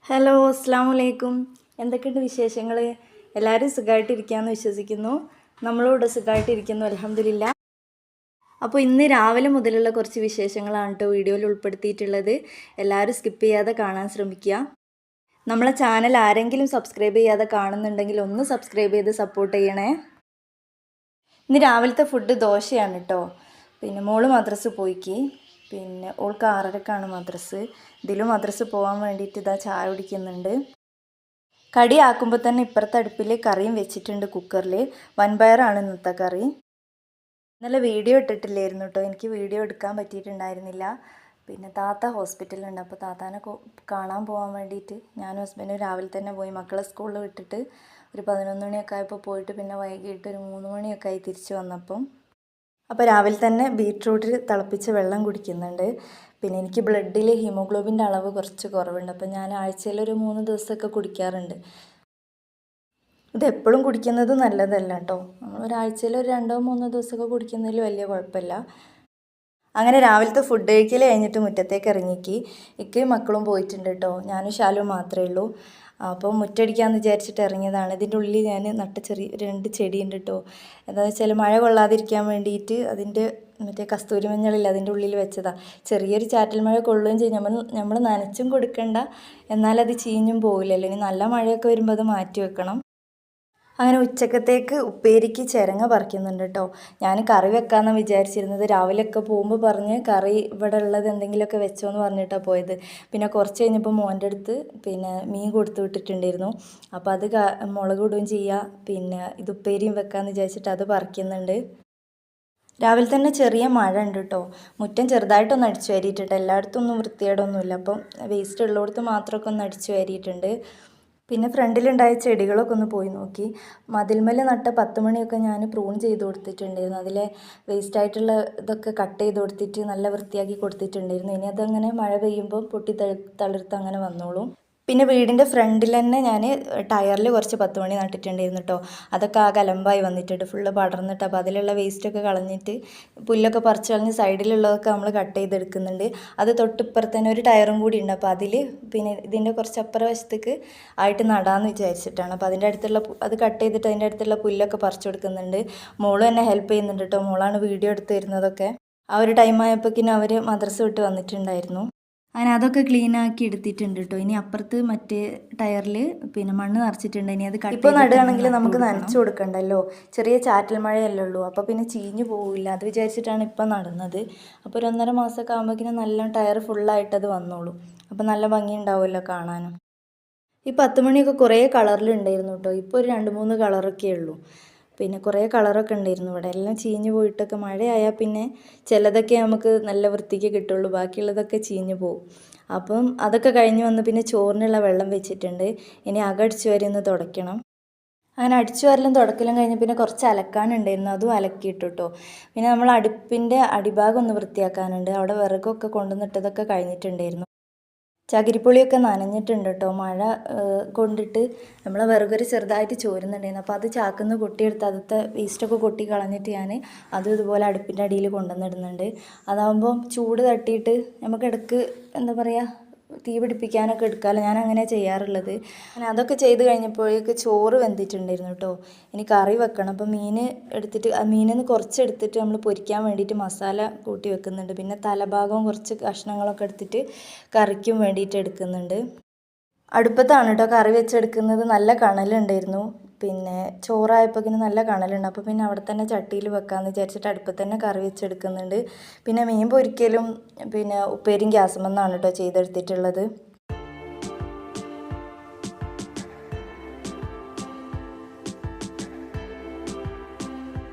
Hello, അസ്സാമു അലൈക്കും. എന്തൊക്കെയുണ്ട് വിശേഷങ്ങൾ? എല്ലാവരും സുഖമായിട്ടിരിക്കുകയെന്ന് വിശ്വസിക്കുന്നു. നമ്മളിവിടെ സുഖമായിട്ടിരിക്കുന്നു, അൽഹംദുലില്ലാ. അപ്പോൾ ഇന്ന് രാവിലെ മുതലുള്ള കുറച്ച് വിശേഷങ്ങളാണ് കേട്ടോ വീഡിയോയിൽ ഉൾപ്പെടുത്തിയിട്ടുള്ളത്. എല്ലാവരും സ്കിപ്പ് ചെയ്യാതെ കാണാൻ ശ്രമിക്കുക. നമ്മളെ ചാനൽ ആരെങ്കിലും സബ്സ്ക്രൈബ് ചെയ്യാതെ കാണുന്നുണ്ടെങ്കിൽ ഒന്ന് സബ്സ്ക്രൈബ് ചെയ്ത് സപ്പോർട്ട് ചെയ്യണേ. ഇന്ന് രാവിലത്തെ ഫുഡ് ദോശയാണ് കേട്ടോ. പിന്നെ മോള് മദ്രസ് പോയിക്ക്. പിന്നെ ഓൾക്ക് 6:30ക്കാണ് മദ്രസ്. ഇതിലും മദ്രസ് പോകാൻ വേണ്ടിയിട്ട് ഇതാ ചായ കുടിക്കുന്നുണ്ട്. കടി ആക്കുമ്പോൾ തന്നെ ഇപ്പുറത്തെ അടുപ്പിൽ കറിയും വെച്ചിട്ടുണ്ട് കുക്കറിൽ. വൻപയറാണ് ഇന്നത്തെ കറി. ഇന്നലെ വീഡിയോ ഇട്ടിട്ടില്ലായിരുന്നു കേട്ടോ, എനിക്ക് വീഡിയോ എടുക്കാൻ പറ്റിയിട്ടുണ്ടായിരുന്നില്ല. പിന്നെ താത്ത ഹോസ്പിറ്റലുണ്ട്, അപ്പോൾ താത്താനെ കാണാൻ പോകാൻ വേണ്ടിയിട്ട് ഞാനും ഹസ്ബൻഡും രാവിലെ തന്നെ പോയി. മക്കളെ സ്കൂളിൽ വിട്ടിട്ട് ഒരു 11 മണിയൊക്കെ ആയപ്പോൾ പോയിട്ട് പിന്നെ വൈകിട്ട് ഒരു 3 മണിയൊക്കെ ആയി തിരിച്ച് വന്നപ്പം. അപ്പോൾ രാവിലെ തന്നെ ബീട്രൂട്ടിൽ തിളപ്പിച്ച വെള്ളം കുടിക്കുന്നുണ്ട്. പിന്നെ എനിക്ക് ബ്ലഡിൽ ഹീമോഗ്ലോബിൻ്റെ അളവ് കുറച്ച് കുറവുണ്ട്, അപ്പോൾ ഞാൻ ആഴ്ചയിൽ ഒരു 3 ദിവസമൊക്കെ കുടിക്കാറുണ്ട്. ഇത് എപ്പോഴും കുടിക്കുന്നത് നല്ലതല്ല കേട്ടോ. നമ്മൾ ഒരാഴ്ചയിൽ ഒരു 2-3 ദിവസമൊക്കെ കുടിക്കുന്നതിൽ വലിയ കുഴപ്പമില്ല. അങ്ങനെ രാവിലത്തെ ഫുഡ് കഴിക്കൽ കഴിഞ്ഞിട്ട് മുറ്റത്തേക്ക് ഇറങ്ങിക്ക്. ഇക്കയും മക്കളും പോയിട്ടുണ്ട് കേട്ടോ, ഞാനും ശാലും മാത്രമേ ഉള്ളൂ. അപ്പോൾ മുറ്റടിക്കാമെന്ന് വിചാരിച്ചിട്ട് ഇറങ്ങിയതാണ്. ഇതിൻ്റെ ഉള്ളിൽ ഞാൻ നട്ട ചെറിയ 2 ചെടിയുണ്ട് കേട്ടോ. എന്താണെന്ന് വെച്ചാൽ മഴ കൊള്ളാതിരിക്കാൻ വേണ്ടിയിട്ട് അതിൻ്റെ മറ്റേ കസ്തൂരി മഞ്ഞളില്ല അതിൻ്റെ ഉള്ളിൽ വെച്ചതാണ്. ചെറിയൊരു ചാറ്റൽ മഴ കൊള്ളുകയും ചെയ്യും, നമ്മൾ നനച്ചും കൊടുക്കണ്ട, എന്നാലത് ചീഞ്ഞും പോകില്ലല്ലോ. ഇനി നല്ല മഴയൊക്കെ വരുമ്പോൾ അത് മാറ്റി വെക്കണം. അങ്ങനെ ഉച്ചക്കത്തേക്ക് ഉപ്പേരിക്ക് ചിരങ്ങ പറിക്കുന്നുണ്ട് കേട്ടോ. ഞാൻ കറി വെക്കാമെന്നാണ് വിചാരിച്ചിരുന്നത്. രാവിലെയൊക്കെ പോകുമ്പോൾ പറഞ്ഞ് കറി ഇവിടെ ഉള്ളത് എന്തെങ്കിലുമൊക്കെ വെച്ചോന്ന് പറഞ്ഞിട്ടാണ് പോയത്. പിന്നെ കുറച്ച് കഴിഞ്ഞപ്പോൾ മോൻ്റെ അടുത്ത് പിന്നെ മീൻ കൊടുത്തു വിട്ടിട്ടുണ്ടായിരുന്നു. അപ്പോൾ അത് മുളക് ഇടുകയും ചെയ്യുക, പിന്നെ ഇത് ഉപ്പേരിയും വെക്കാമെന്ന് വിചാരിച്ചിട്ട് അത് പറിക്കുന്നുണ്ട്. രാവിലെ തന്നെ ചെറിയ മഴ ഉണ്ട് കേട്ടോ. മുറ്റം ചെറുതായിട്ടൊന്ന് അടിച്ചു വാരിയിട്ടുണ്ട്, എല്ലായിടത്തും ഒന്നും വൃത്തികേടൊന്നുമില്ല. അപ്പം വേസ്റ്റ് ഉള്ളിടത്ത് മാത്രമൊക്കെ ഒന്ന് അടിച്ചു വാരിയിട്ടുണ്ട്. പിന്നെ ഫ്രണ്ടിലുണ്ടായ ചെടികളൊക്കെ ഒന്ന് പോയി നോക്കി. മതിൽമേൽ നട്ട 10 മണിയൊക്കെ ഞാൻ പ്രൂൺ ചെയ്ത് കൊടുത്തിട്ടുണ്ടായിരുന്നു. അതിലെ വേസ്റ്റായിട്ടുള്ള ഇതൊക്കെ കട്ട് ചെയ്ത് കൊടുത്തിട്ട് നല്ല വൃത്തിയാക്കി കൊടുത്തിട്ടുണ്ടായിരുന്നു. ഇനി അതങ്ങനെ മഴ പെയ്യുമ്പോൾ പൊട്ടി തളിർത്ത് അങ്ങനെ വന്നോളും. പിന്നെ വീടിൻ്റെ ഫ്രണ്ടിൽ തന്നെ ഞാൻ ടയറിൽ കുറച്ച് 10 മണി നട്ടിട്ടുണ്ടായിരുന്നു കേട്ടോ. അതൊക്കെ ആകെ അലമ്പായി വന്നിട്ടുണ്ട്, ഫുള്ള് പടർന്നിട്ട്. അപ്പോൾ അതിലുള്ള വേസ്റ്റൊക്കെ കളഞ്ഞിട്ട് പുല്ലൊക്കെ പറിച്ച് കളഞ്ഞ് സൈഡിലുള്ളതൊക്കെ നമ്മൾ കട്ട് ചെയ്തെടുക്കുന്നുണ്ട്. അത് തൊട്ടിപ്പുറത്ത് തന്നെ ഒരു ടയറും കൂടി ഉണ്ട്, അപ്പോൾ അതിൽ പിന്നെ ഇതിൻ്റെ കുറച്ച് അപ്പുറ വശത്തേക്ക് ആയിട്ട് നടാമെന്ന് വിചാരിച്ചിട്ടാണ്. അപ്പോൾ അതിൻ്റെ അടുത്തുള്ള അത് കട്ട് ചെയ്തിട്ട് അതിൻ്റെ അടുത്തുള്ള പുല്ലൊക്കെ പറിച്ചു കൊടുക്കുന്നുണ്ട്. മോള് എന്നെ ഹെൽപ്പ് ചെയ്യുന്നുണ്ട് കേട്ടോ. മോളാണ് വീഡിയോ എടുത്ത് തരുന്നതൊക്കെ. ആ ഒരു ടൈം ആയപ്പോഴേക്കിനും അവർ മദ്രസ വിട്ട് വന്നിട്ടുണ്ടായിരുന്നു. അങ്ങനെ അതൊക്കെ ക്ലീൻ ആക്കി എടുത്തിട്ടുണ്ട് കേട്ടോ. ഇനി അപ്പുറത്ത് മറ്റേ ടയറിൽ പിന്നെ മണ്ണ് നിറച്ചിട്ടുണ്ട്. ഇനി അത് ഇപ്പോൾ നടുകയാണെങ്കിൽ നമുക്ക് നനച്ചു കൊടുക്കണ്ടല്ലോ, ചെറിയ ചാറ്റൽ മഴയല്ലേ ഉള്ളൂ, അപ്പോൾ പിന്നെ ചീഞ്ഞു പോവില്ല. അത് വിചാരിച്ചിട്ടാണ് ഇപ്പം നടുന്നത്. അപ്പോൾ ഒരു 1.5 മാസമൊക്കെ ആകുമ്പോഴേക്കിനും നല്ല ടയർ ഫുള്ളായിട്ടത് വന്നോളൂ. അപ്പോൾ നല്ല ഭംഗി ഉണ്ടാവുമല്ലോ കാണാനും. ഈ 10 മണിയൊക്കെ കുറേ കളറിലുണ്ടായിരുന്നു കേട്ടോ. ഇപ്പോൾ ഒരു 2-3 കളറൊക്കെ ഉള്ളൂ. പിന്നെ കുറേ കളറൊക്കെ ഉണ്ടായിരുന്നു ഇവിടെ. എല്ലാം ചീഞ്ഞു പോയിട്ടൊക്കെ മഴയായാൽ പിന്നെ ചിലതൊക്കെ നമുക്ക് നല്ല വൃത്തിക്ക് കിട്ടുള്ളൂ, ബാക്കിയുള്ളതൊക്കെ ചീഞ്ഞു പോകും. അപ്പം അതൊക്കെ കഴിഞ്ഞ് വന്ന് പിന്നെ ചോറിനുള്ള വെള്ളം വെച്ചിട്ടുണ്ട്. ഇനി അടിച്ചു വാരി ഒന്ന് തുടയ്ക്കണം. അങ്ങനെ അടിച്ചു വാരലും തുടക്കലും കഴിഞ്ഞ് പിന്നെ കുറച്ച് അലക്കാനുണ്ടായിരുന്നു, അതും അലക്കിയിട്ടു കേട്ടോ. പിന്നെ നമ്മൾ അടുപ്പിൻ്റെ അടിഭാഗം ഒന്ന് വൃത്തിയാക്കാനുണ്ട്. അവിടെ വിറകൊക്കെ കൊണ്ടുവന്നിട്ടതൊക്കെ കഴിഞ്ഞിട്ടുണ്ടായിരുന്നു. ചകിരിപ്പൊളിയൊക്കെ നനഞ്ഞിട്ടുണ്ട് കേട്ടോ, മഴ കൊണ്ടിട്ട് നമ്മളെ വിറകൊരു ചെറുതായിട്ട് ചോരുന്നുണ്ടായിരുന്നു. അപ്പോൾ അത് ചാക്കുന്ന് കൊട്ടിയെടുത്ത് അതിലത്തെ വേസ്റ്റൊക്കെ കൊട്ടി കളഞ്ഞിട്ട് ഞാൻ അതും ഇതുപോലെ അടുപ്പിൻ്റെ അടിയിൽ കൊണ്ടുവന്നിടുന്നുണ്ട്. അതാകുമ്പം ചൂട് തട്ടിയിട്ട് നമുക്ക് ഇടയ്ക്ക് എന്താ പറയുക തീ പിടിപ്പിക്കാനൊക്കെ എടുക്കാമല്ലോ. ഞാൻ അങ്ങനെ ചെയ്യാറുള്ളത്. അങ്ങനെ അതൊക്കെ ചെയ്ത് കഴിഞ്ഞപ്പോഴേക്ക് ചോറ് വെന്തിട്ടുണ്ടായിരുന്നു കേട്ടോ. ഇനി കറി വെക്കണം. അപ്പോൾ മീൻ എടുത്തിട്ട് മീനിൽ നിന്ന് കുറച്ചെടുത്തിട്ട് നമ്മൾ പൊരിക്കാൻ വേണ്ടിയിട്ട് മസാല കൂട്ടി വെക്കുന്നുണ്ട്. പിന്നെ തലഭാഗവും കുറച്ച് കഷ്ണങ്ങളൊക്കെ എടുത്തിട്ട് കറിക്കും വേണ്ടിയിട്ട് എടുക്കുന്നുണ്ട്. അടുപ്പത്താണ് കേട്ടോ കറി വെച്ചെടുക്കുന്നത്. നല്ല കണലുണ്ടായിരുന്നു. പിന്നെ ചോറായപ്പോൾ നല്ല കണലുണ്ട്, അപ്പോൾ പിന്നെ അവിടെ തന്നെ ചട്ടിയിൽ വെക്കാമെന്ന് വിചാരിച്ചിട്ട് അടുപ്പത്ത് തന്നെ കറി വെച്ചെടുക്കുന്നുണ്ട്. പിന്നെ മീൻ പൊരിക്കലും പിന്നെ ഉപ്പേരിയും ഗ്യാസുമെന്നാണ് കേട്ടോ ചെയ്തെടുത്തിട്ടുള്ളത്.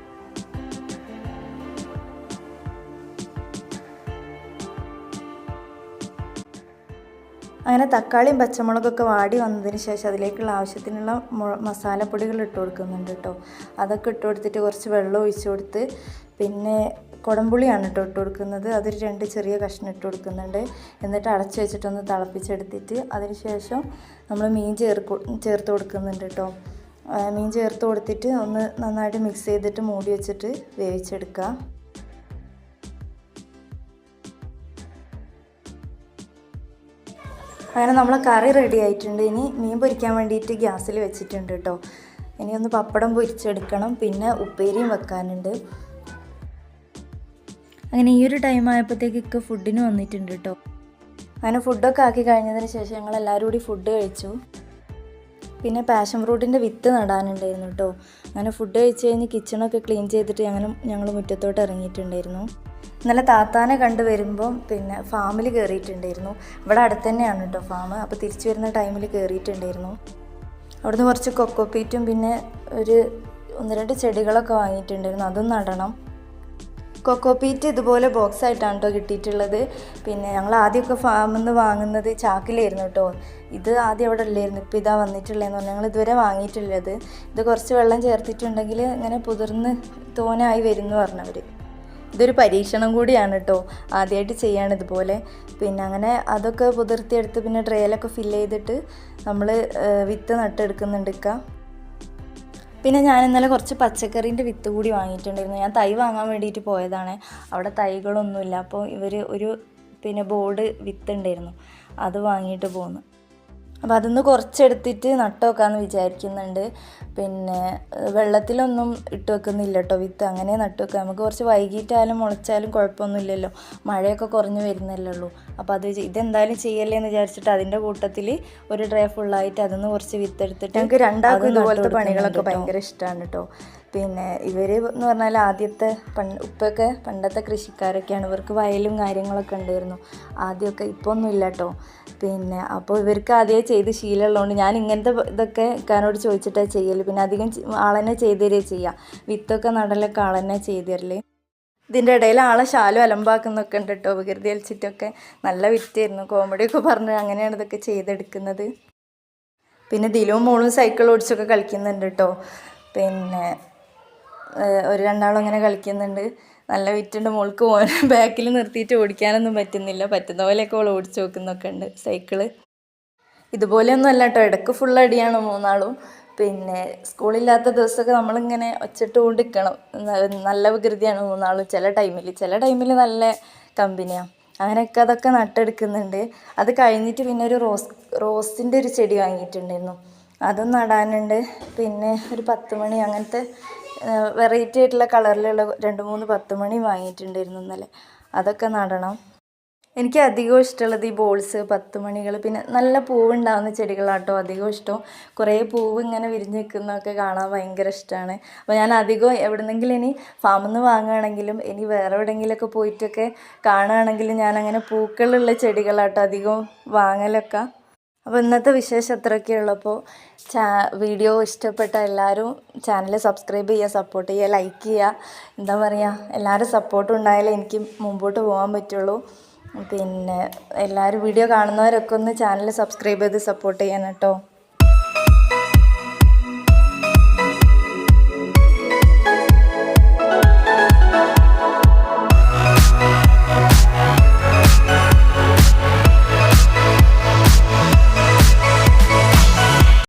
അങ്ങനെ തക്കാളിയും പച്ചമുളകൊക്കെ വാടി വന്നതിന് ശേഷം അതിലേക്കുള്ള ആവശ്യത്തിനുള്ള മസാലപ്പൊടികൾ ഇട്ട് കൊടുക്കുന്നുണ്ട് കേട്ടോ. അതൊക്കെ ഇട്ട് കൊടുത്തിട്ട് കുറച്ച് വെള്ളം ഒഴിച്ച് കൊടുത്ത് പിന്നെ കുടംപുളിയാണ് കേട്ടോ ഇട്ട് കൊടുക്കുന്നത്. അതൊരു 2 ചെറിയ കഷ്ണം ഇട്ട് കൊടുക്കുന്നുണ്ട്. എന്നിട്ട് അടച്ച് വെച്ചിട്ടൊന്ന് തിളപ്പിച്ചെടുത്തിട്ട് അതിന് ശേഷം നമ്മൾ മീൻ ചേർത്ത് കൊടുക്കുന്നുണ്ട് കേട്ടോ. മീൻ ചേർത്ത് കൊടുത്തിട്ട് ഒന്ന് നന്നായിട്ട് മിക്സ് ചെയ്തിട്ട് മൂടി വെച്ചിട്ട് വേവിച്ചെടുക്കുക. അങ്ങനെ നമ്മളെ കറി റെഡി ആയിട്ടുണ്ട്. ഇനി മീൻ പൊരിക്കാൻ വേണ്ടിയിട്ട് ഗ്യാസിൽ വെച്ചിട്ടുണ്ട് കേട്ടോ. ഇനി ഒന്ന് പപ്പടം പൊരിച്ചെടുക്കണം, പിന്നെ ഉപ്പേരിയും വെക്കാനുണ്ട്. അങ്ങനെ ഈ ഒരു ടൈം ആയപ്പോഴത്തേക്കൊക്കെ ഫുഡിന് വന്നിട്ടുണ്ട് കേട്ടോ. അങ്ങനെ ഫുഡൊക്കെ ആക്കി കഴിഞ്ഞതിന് ശേഷം ഞങ്ങളെല്ലാവരും കൂടി ഫുഡ് കഴിച്ചു. പിന്നെ പാഷൻ ഫ്രൂട്ടിൻ്റെ വിത്ത് നടാനുണ്ടായിരുന്നു കേട്ടോ. അങ്ങനെ ഫുഡ് കഴിച്ച് കഴിഞ്ഞ് കിച്ചണൊക്കെ ക്ലീൻ ചെയ്തിട്ട് ഞങ്ങൾ മുറ്റത്തോട്ട് ഇറങ്ങിയിട്ടുണ്ടായിരുന്നു. ഇന്നലെ താത്താനെ കണ്ടു വരുമ്പം പിന്നെ ഫാമിൽ കയറിയിട്ടുണ്ടായിരുന്നു. ഇവിടെ അടുത്ത് തന്നെയാണ് കേട്ടോ ഫാം. അപ്പോൾ തിരിച്ചു വരുന്ന ടൈമിൽ കയറിയിട്ടുണ്ടായിരുന്നു. അവിടുന്ന് കുറച്ച് കൊക്കോപ്പീറ്റും പിന്നെ ഒരു 1-2 ചെടികളൊക്കെ വാങ്ങിയിട്ടുണ്ടായിരുന്നു, അതും നടണം. കൊക്കോപ്പീറ്റ് ഇതുപോലെ ബോക്സ് ആയിട്ടാണ് കേട്ടോ കിട്ടിയിട്ടുള്ളത്. പിന്നെ ഞങ്ങൾ ആദ്യമൊക്കെ ഫാമിൽ നിന്ന് വാങ്ങുന്നത് ചാക്കിലായിരുന്നു കേട്ടോ. ഇത് ആദ്യം അവിടെ ഇല്ലായിരുന്നു, ഇപ്പോൾ ഇതാ വന്നിട്ടുള്ളതെന്ന് പറഞ്ഞാൽ ഞങ്ങൾ ഇതുവരെ വാങ്ങിയിട്ടുള്ളത്. ഇത് കുറച്ച് വെള്ളം ചേർത്തിട്ടുണ്ടെങ്കിൽ ഇങ്ങനെ പുതിർന്ന് തോനായി വരും എന്ന് പറഞ്ഞവർ. ഇതൊരു പരീക്ഷണം കൂടിയാണ് കേട്ടോ, ആദ്യമായിട്ട് ചെയ്യാണ് ഇതുപോലെ. പിന്നെ അങ്ങനെ അതൊക്കെ പുതിർത്തിയെടുത്ത് പിന്നെ ട്രേയിലൊക്കെ ഫില്ല് ചെയ്തിട്ട് നമ്മൾ വിത്ത് നട്ടെടുക്കുന്നുണ്ട്. പിന്നെ ഞാൻ ഇന്നലെ കുറച്ച് പച്ചക്കറീൻ്റെ വിത്ത് കൂടി വാങ്ങിയിട്ടുണ്ടായിരുന്നു. ഞാൻ തൈ വാങ്ങാൻ വേണ്ടിയിട്ട് പോയതാണ്. അവിടെ തൈകളൊന്നുമില്ല. അപ്പോൾ ഇവർ ഒരു ബോർഡ് വിത്ത് ഉണ്ടായിരുന്നു, അത് വാങ്ങിയിട്ട് പോന്നു. അപ്പോൾ അതൊന്ന് കുറച്ചെടുത്തിട്ട് നട്ട് വെക്കാമെന്ന് വിചാരിക്കുന്നുണ്ട്. പിന്നെ വെള്ളത്തിലൊന്നും ഇട്ട് വെക്കുന്നില്ല കേട്ടോ വിത്ത്, അങ്ങനെ നട്ട് വെക്കുക. നമുക്ക് കുറച്ച് വൈകിട്ടായാലും മുളച്ചാലും കുഴപ്പമൊന്നുമില്ലല്ലോ, മഴയൊക്കെ കുറഞ്ഞ് വരുന്നല്ലേ ഉള്ളൂ. അപ്പോൾ ഇതെന്തായാലും ചെയ്യല്ലേ എന്ന് വിചാരിച്ചിട്ട് അതിൻ്റെ കൂട്ടത്തിൽ ഒരു ട്രേ ഫുള്ളായിട്ട് അതിൽ നിന്ന് കുറച്ച് വിത്ത് എടുത്തിട്ട് ഞങ്ങൾക്ക് രണ്ടാൾക്കും ഇതുപോലത്തെ പണികളൊക്കെ ഭയങ്കര ഇഷ്ടമാണ് കേട്ടോ. പിന്നെ ഇവർ എന്ന് പറഞ്ഞാൽ ആദ്യത്തെ ഉപ്പൊക്കെ പണ്ടത്തെ കൃഷിക്കാരൊക്കെയാണ്. ഇവർക്ക് വയലും കാര്യങ്ങളൊക്കെ ഉണ്ടായിരുന്നു ആദ്യമൊക്കെ, ഇപ്പോൾ ഒന്നും ഇല്ല കേട്ടോ. പിന്നെ അപ്പോൾ ഇവർക്ക് ആദ്യമേ ചെയ്ത് ശീലമുള്ളതുകൊണ്ട് ഞാൻ ഇങ്ങനത്തെ ഇതൊക്കെ ഇക്കാനോട് ചോദിച്ചിട്ടാണ് ചെയ്യൽ. പിന്നെ അധികം ആളെന്നെ ചെയ്ത് തരുക ചെയ്യുക, വിത്തൊക്കെ നടലൊക്കെ ആളെന്നെ ചെയ്ത് തരൽ. ഇതിൻ്റെ ഇടയിൽ ആളെ ശാലും അലമ്പാക്കുന്നൊക്കെ ഉണ്ട് കേട്ടോ, വികൃതി കളിച്ചിട്ടൊക്കെ. നല്ല വിറ്റായിരുന്നു, കോമഡിയൊക്കെ പറഞ്ഞ് അങ്ങനെയാണ് ഇതൊക്കെ ചെയ്തെടുക്കുന്നത്. പിന്നെ ദിലും മോളും സൈക്കിൾ ഓടിച്ചൊക്കെ കളിക്കുന്നുണ്ട് കേട്ടോ. പിന്നെ ഒരു രണ്ടാളും അങ്ങനെ കളിക്കുന്നുണ്ട്. നല്ല വിറ്റുണ്ട്. മോൾക്ക് ബാക്കിൽ നിർത്തിയിട്ട് ഓടിക്കാനൊന്നും പറ്റുന്നില്ല, പറ്റുന്ന പോലെയൊക്കെ അവൾ ഓടിച്ച് നോക്കുന്നൊക്കെ ഉണ്ട് സൈക്കിള്. ഇതുപോലെയൊന്നും അല്ല കേട്ടോ, ഇടയ്ക്ക് ഫുൾ അടിയാണ് മൂന്നാളും. പിന്നെ സ്കൂളില്ലാത്ത ദിവസമൊക്കെ നമ്മളിങ്ങനെ ഒച്ചിട്ട് കൊണ്ടിരിക്കണം. നല്ല വികൃതിയാണ് മൂന്നാളും. ചില ടൈമിൽ നല്ല കമ്പനിയാണ്. അങ്ങനെയൊക്കെ അതൊക്കെ നട്ടെടുക്കുന്നുണ്ട്. അത് കഴിഞ്ഞിട്ട് പിന്നെ ഒരു റോസിൻ്റെ ഒരു ചെടി വാങ്ങിയിട്ടുണ്ടായിരുന്നു, അതും നടാനുണ്ട്. പിന്നെ ഒരു 10 മണി അങ്ങനത്തെ വെറൈറ്റി ആയിട്ടുള്ള കളറിലുള്ള 2-3 10 മണി വാങ്ങിയിട്ടുണ്ടായിരുന്നു ഇന്നലെ, അതൊക്കെ നടണം. എനിക്ക് അധികം ഇഷ്ടമുള്ളത് ഈ ബോൾസ് 10 മണികൾ, പിന്നെ നല്ല പൂവുണ്ടാകുന്ന ചെടികളാട്ടോ അധികം ഇഷ്ടം. കുറേ പൂവ് ഇങ്ങനെ വിരിഞ്ഞ് നിൽക്കുന്നതൊക്കെ കാണാൻ ഭയങ്കര ഇഷ്ടമാണ്. അപ്പോൾ ഞാൻ അധികം എവിടെന്നെങ്കിലും ഇനി ഫാമിൽ നിന്ന് വാങ്ങുകയാണെങ്കിലും ഇനി വേറെ എവിടെയെങ്കിലുമൊക്കെ പോയിട്ടൊക്കെ കാണുകയാണെങ്കിലും ഞാനങ്ങനെ പൂക്കളുള്ള ചെടികളാട്ടോ അധികം വാങ്ങലൊക്കെ. അപ്പോൾ ഇന്നത്തെ വിശേഷം അത്രയൊക്കെ ഉള്ളപ്പോൾ വീഡിയോ ഇഷ്ടപ്പെട്ട എല്ലാവരും ചാനൽ സബ്സ്ക്രൈബ് ചെയ്യുക, സപ്പോർട്ട് ചെയ്യുക, ലൈക്ക് ചെയ്യുക. എന്താ പറയുക, എല്ലാവരും സപ്പോർട്ടും ഉണ്ടായാലേ എനിക്ക് മുമ്പോട്ട് പോകാൻ പറ്റുള്ളൂ. പിന്നെ എല്ലാവരും വീഡിയോ കാണുന്നവരൊക്കെ ഒന്ന് ചാനൽ സബ്സ്ക്രൈബ് ചെയ്ത് സപ്പോർട്ട് ചെയ്യണം കേട്ടോ.